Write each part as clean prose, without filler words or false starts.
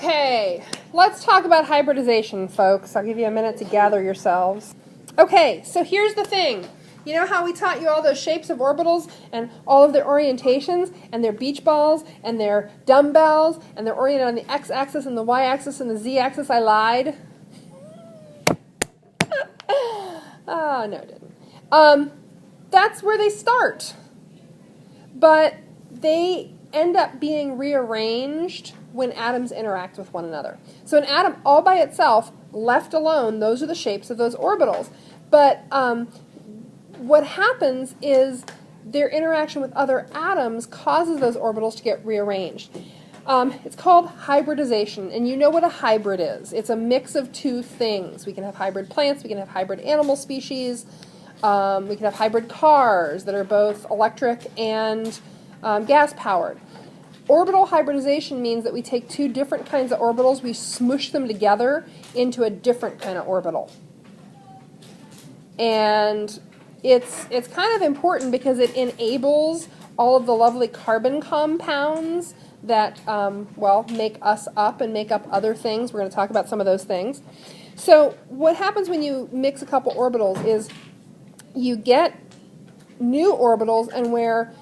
Okay, let's talk about hybridization, folks. I'll give you a minute to gather yourselves. Okay, so here's the thing. You know how we taught you all those shapes of orbitals and all of their orientations and their beach balls and their dumbbells and they're oriented on the x-axis and the y-axis and the z-axis? I lied. Oh, no, I didn't. That's where they start. But they end up being rearranged when atoms interact with one another. So an atom all by itself, left alone, those are the shapes of those orbitals. But what happens is their interaction with other atoms causes those orbitals to get rearranged. It's called hybridization, and you know what a hybrid is. It's a mix of two things. We can have hybrid plants, we can have hybrid animal species, we can have hybrid cars that are both electric and gas-powered. Orbital hybridization means that we take two different kinds of orbitals, we smush them together into a different kind of orbital. And it's kind of important because it enables all of the lovely carbon compounds that, make us up and make up other things. We're going to talk about some of those things. So what happens when you mix a couple orbitals is you get new orbitals, and where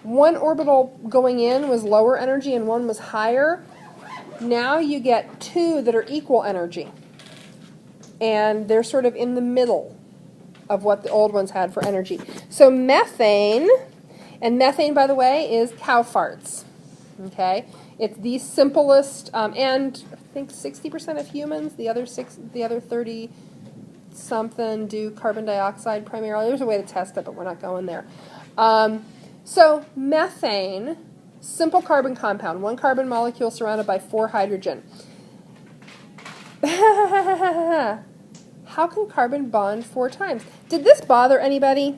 one orbital going in was lower energy and one was higher, now you get two that are equal energy. And they're sort of in the middle of what the old ones had for energy. So methane, and methane, by the way, is cow farts. Okay? It's the simplest, and I think 60% of humans, the other 30-something do carbon dioxide primarily. There's a way to test it, but we're not going there. So methane, simple carbon compound, one carbon molecule surrounded by 4 hydrogen. How can carbon bond 4 times? Did this bother anybody?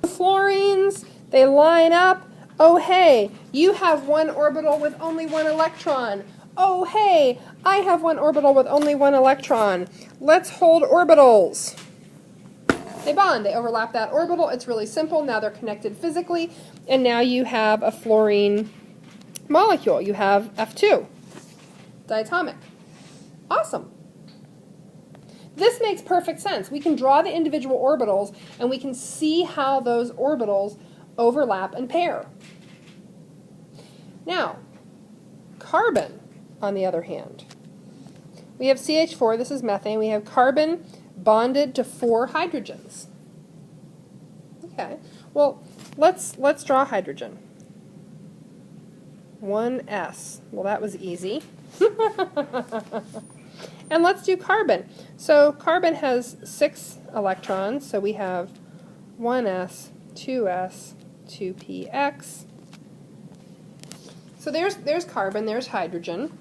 The fluorines, they line up. Oh, hey, you have one orbital with only 1 electron. Oh, hey, I have one orbital with only 1 electron. Let's hold orbitals. They bond. They overlap that orbital. It's really simple. Now they're connected physically, and now you have a fluorine molecule. You have F2, diatomic. Awesome. This makes perfect sense. We can draw the individual orbitals, and we can see how those orbitals overlap and pair. Now, carbon, on the other hand. We have CH4, this is methane. We have carbon bonded to 4 hydrogens. Okay, well, let's draw hydrogen. 1s. Well, that was easy. And let's do carbon. So carbon has 6 electrons, so we have 1s, 2s, 2px. So there's carbon, there's hydrogen.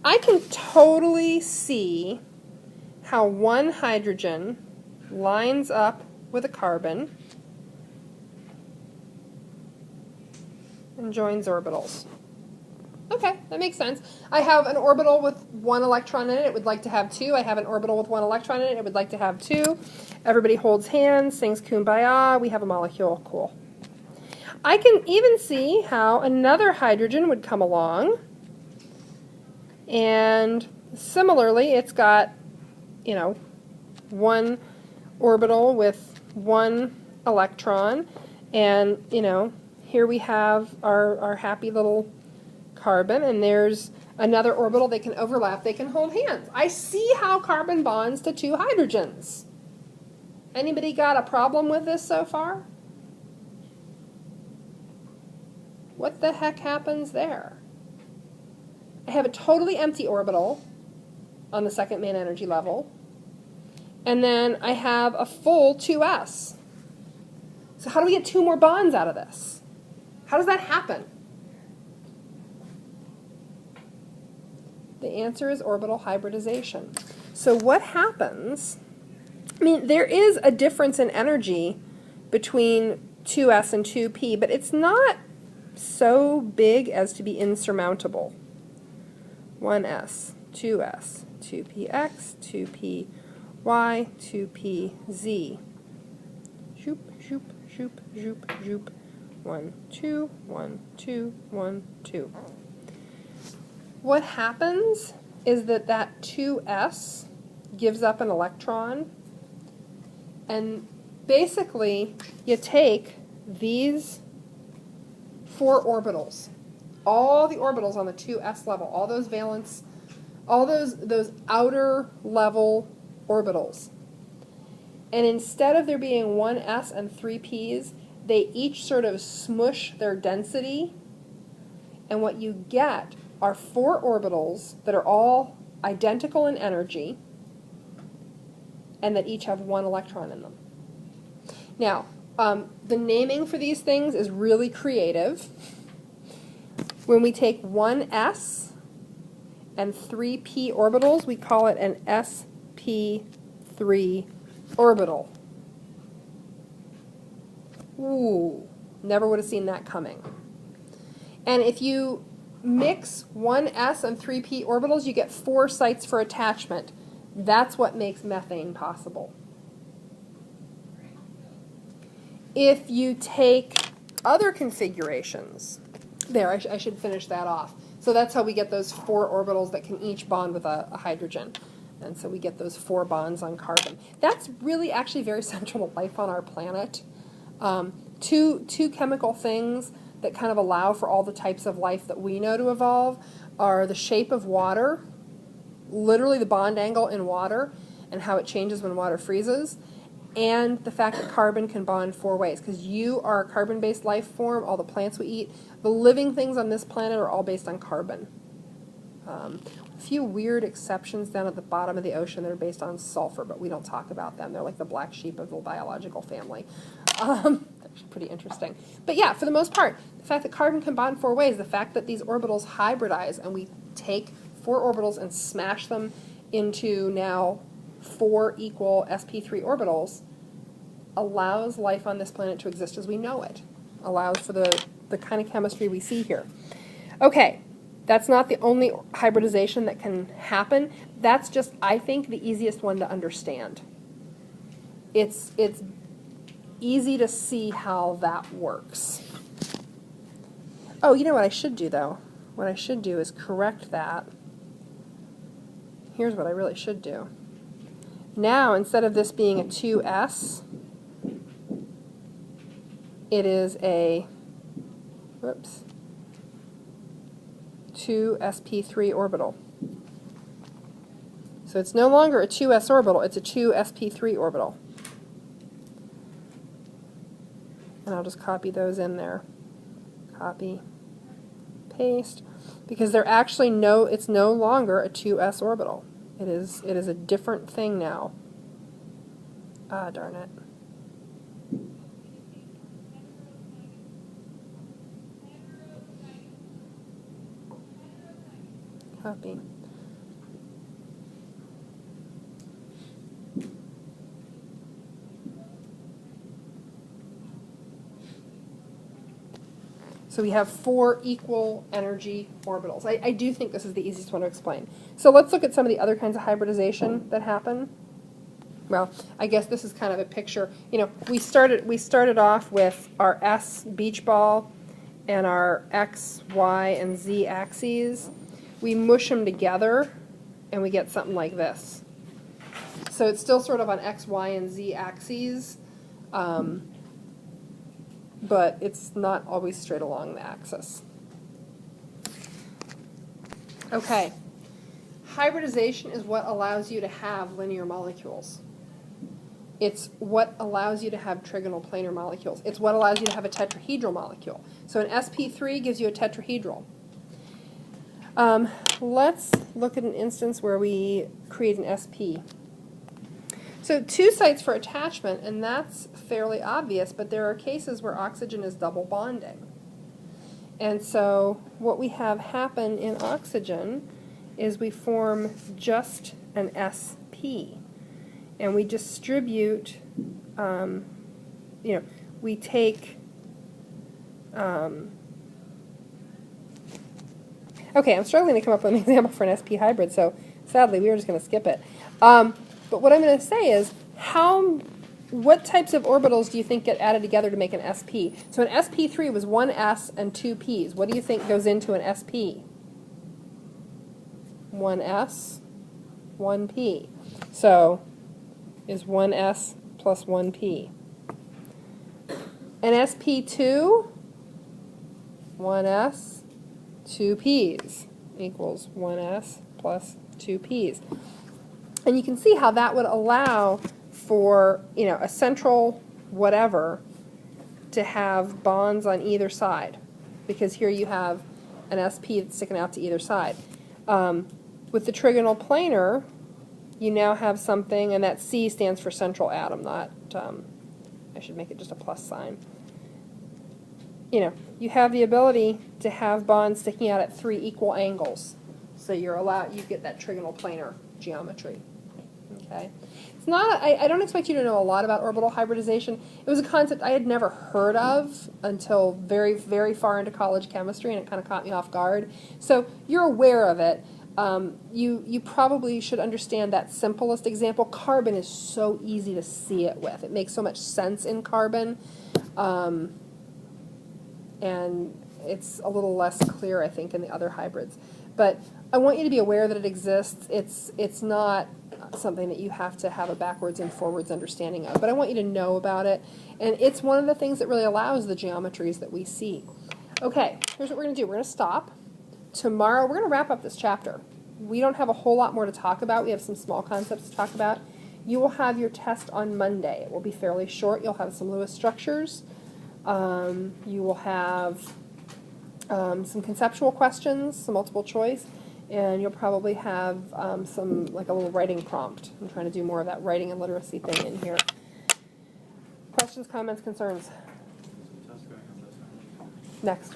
I can totally see how one hydrogen lines up with a carbon and joins orbitals. Okay, that makes sense. I have an orbital with 1 electron in it. It would like to have 2. I have an orbital with 1 electron in it. It would like to have 2. Everybody holds hands, sings Kumbaya. We have a molecule. Cool. I can even see how another hydrogen would come along. And similarly, it's got, 1 orbital with 1 electron. And, here we have our happy little carbon, and there's another orbital. They can overlap, they can hold hands. I see how carbon bonds to 2 hydrogens. Anybody got a problem with this so far? What the heck happens there? I have a totally empty orbital on the second main energy level, and then I have a full 2s. So how do we get 2 more bonds out of this? How does that happen? The answer is orbital hybridization. So what happens, there is a difference in energy between 2s and 2p, but it's not so big as to be insurmountable. 1s, 2s, 2px, 2py, 2pz. Shoop, shoop, shoop, shoop, shoop. 1, 2, 1, 2, 1, 2. what happens is that that 2s gives up an electron, and basically you take these 4 orbitals, all the orbitals on the 2s level, all those valence, all those outer level orbitals, and instead of there being 1s and 3 p's, they each sort of smush their density, and what you get are 4 orbitals that are all identical in energy and that each have 1 electron in them. Now, the naming for these things is really creative. When we take 1s and 3 p orbitals, we call it an sp3 orbital. Ooh, never would have seen that coming. And if you mix 1s and 3p orbitals, you get 4 sites for attachment. That's what makes methane possible. If you take other configurations, there, I should finish that off. So that's how we get those 4 orbitals that can each bond with a hydrogen. And so we get those 4 bonds on carbon. That's really actually very central to life on our planet. Two chemical things that kind of allow for all the types of life that we know to evolve are the shape of water, literally the bond angle in water, and how it changes when water freezes, and the fact that carbon can bond 4 ways. Because you are a carbon-based life form, all the plants we eat, the living things on this planet are all based on carbon. A few weird exceptions down at the bottom of the ocean that are based on sulfur, but we don't talk about them. They're like the black sheep of the biological family. That's actually pretty interesting. But yeah, for the most part, the fact that carbon can bond 4 ways, the fact that these orbitals hybridize and we take 4 orbitals and smash them into now 4 equal sp3 orbitals allows life on this planet to exist as we know it. Allows for the kind of chemistry we see here. Okay. That's not the only hybridization that can happen. That's just, I think, the easiest one to understand. It's easy to see how that works. Oh, you know what I should do, though? What I should do is correct that. Here's what I really should do. Now, instead of this being a 2s, it is a, whoops, 2 sp3 orbital. So it's no longer a 2s orbital, it's a 2 sp3 orbital. And I'll just copy those in there. Copy, paste, because they're actually it's no longer a 2s orbital. It is a different thing now. Ah, darn it. Copy. So we have 4 equal energy orbitals. I do think this is the easiest one to explain. So let's look at some of the other kinds of hybridization that happen. Well, I guess this is kind of a picture. You know, we started off with our S beach ball and our X, Y, and Z axes. We mush them together and we get something like this. So it's still sort of on X, Y, and Z axes, but it's not always straight along the axis. Okay. Hybridization is what allows you to have linear molecules. It's what allows you to have trigonal planar molecules. It's what allows you to have a tetrahedral molecule. So an sp3 gives you a tetrahedral. Let's look at an instance where we create an sp. So 2 sites for attachment, and that's fairly obvious, but there are cases where oxygen is double bonding. And so what we have happen in oxygen is we form just an sp. And we distribute, we take, okay, I'm struggling to come up with an example for an sp hybrid, so sadly we are just going to skip it. But what I'm going to say is, what types of orbitals do you think get added together to make an sp? So an sp3 was 1s and 2 p's. What do you think goes into an sp? 1s, 1p. So is 1s plus 1p. And sp2, 1s, 2p's equals 1s plus 2p's. And you can see how that would allow for, you know, a central whatever to have bonds on either side, because here you have an sp that's sticking out to either side. With the trigonal planar, you now have something, and that C stands for central atom, not, I should make it just a plus sign. You know, you have the ability to have bonds sticking out at 3 equal angles. So you're allowed, you get that trigonal planar geometry. Okay. It's not, I don't expect you to know a lot about orbital hybridization. It was a concept I had never heard of until very, very far into college chemistry, and it kind of caught me off guard. So you're aware of it. You probably should understand that simplest example. Carbon is so easy to see it with. It makes so much sense in carbon. And it's a little less clear, I think, in the other hybrids. But I want you to be aware that it exists. It's not something that you have to have a backwards and forwards understanding of, but I want you to know about it. And it's one of the things that really allows the geometries that we see. Okay, here's what we're going to do. We're going to stop. Tomorrow, we're going to wrap up this chapter. We don't have a whole lot more to talk about. We have some small concepts to talk about. You will have your test on Monday. It will be fairly short. You'll have some Lewis structures. You will have some conceptual questions, some multiple choice, and you'll probably have some, like a little writing prompt. I'm trying to do more of that writing and literacy thing in here. Questions, comments, concerns? Next.